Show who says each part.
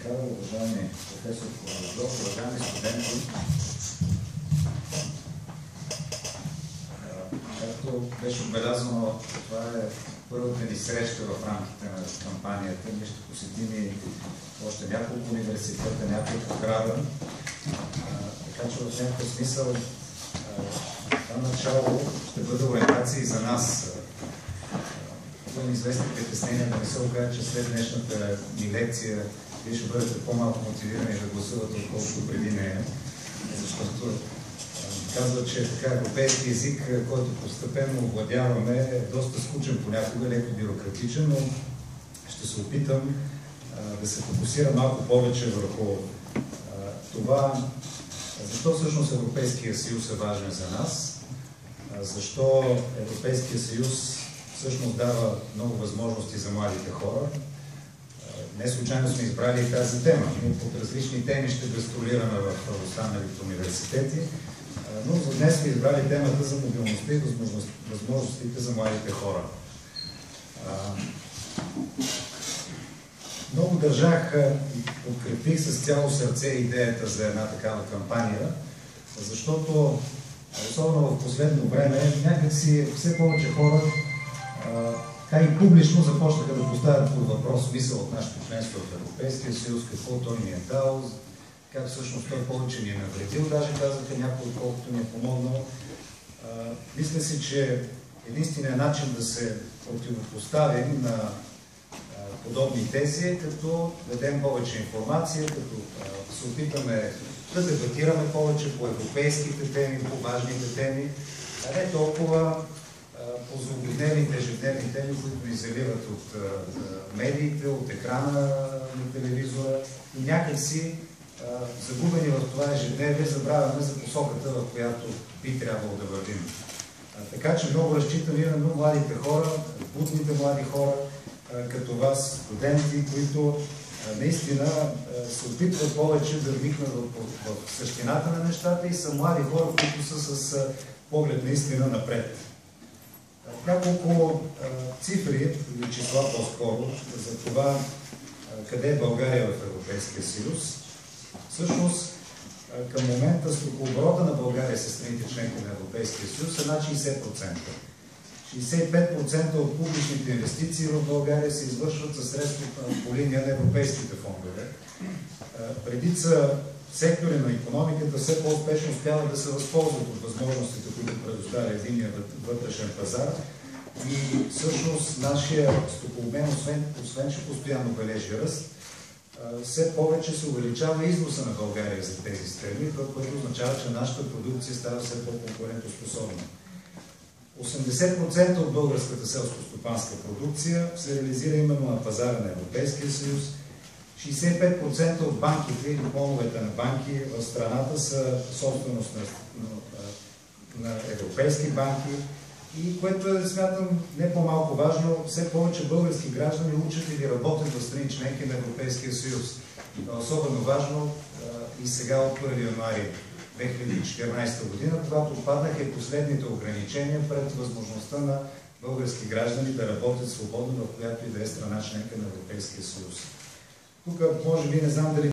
Speaker 1: Михайлов, уважаеми професор Коразов, уважаеми студенти. Както беше отбелязано, това е първата ни среща в рамките на кампанията. Ние ще посетим и още няколко университета, няколко града. Така че в някакъв смисъл това начало ще бъде ориентация и за нас. Имам известни притеснения да не се окаже, че след днешната ни лекция вие ще бъдете по-малко мотивирани да гласувате, отколкото преди нея. Защото казва, че така европейски език, който постепенно овладяваме, е доста скучен понякога, леко бюрократичен, но ще се опитам да се фокусира малко повече върху това, защо всъщност Европейския съюз е важен за нас, защо Европейския съюз всъщност дава много възможности за младите хора. Не случайно сме избрали и тази тема. Ние под различни теми ще гастролираме в останалите университети, но за днес сме избрали темата за мобилността и възможностите за младите хора. Много държах и подкрепих с цяло сърце идеята за една такава кампания, защото, особено в последно време, някакси все повече хора и публично започнаха да поставят под въпрос смисъл от нашето членство в Европейския съюз, какво той ни е дал, как всъщност той повече ни е навредил, даже казаха някой, колкото ни е помогнал. Мисля си, че единственият начин да се противопоставим на подобни тези е като дадем повече информация, като се опитаме да дебатираме повече по европейските теми, по важните теми, а не толкова по злободневните, ежедневни теми, които ни заливат от медиите, от екрана на телевизора и някакси загубени в това ежедневие, забравяме за посоката, в която би трябвало да вървим. Така че много разчитам именно младите хора, будните млади хора, като вас, студенти, които наистина се опитват повече да вникнат в същината на нещата и са млади хора, които са с поглед наистина напред. Няколко цифри или числа по-скоро за това къде е България в Европейския съюз. Всъщност, към момента стокооборота на България със страните членки на Европейския съюз е над 60%. 65% от публичните инвестиции в България се извършват със средства по линия на европейските фондове. Редица сектори на икономиката все по-успешно успяват да се възползват от възможностите, които предоставя единния вътрешен пазар. И всъщност нашия стокообмен, освен че постоянно бележи ръст, все повече се увеличава износа на България за тези страни, което означава, че нашата продукция става все по-конкурентоспособна. 80% от българската селско-стопанска продукция се реализира именно на пазара на Европейския съюз. 65% от банките или клоновете на банки в страната са собственост на европейски банки и, което е, смятам, не по-малко важно, все повече български граждани учат или работят в страни членки на Европейския съюз. Особено важно и сега от 1 януари 2014 година, когато отпаднаха и последните ограничения пред възможността на български граждани да работят свободно в която и да е страна членка на Европейския съюз. Тук, може би, не знам дали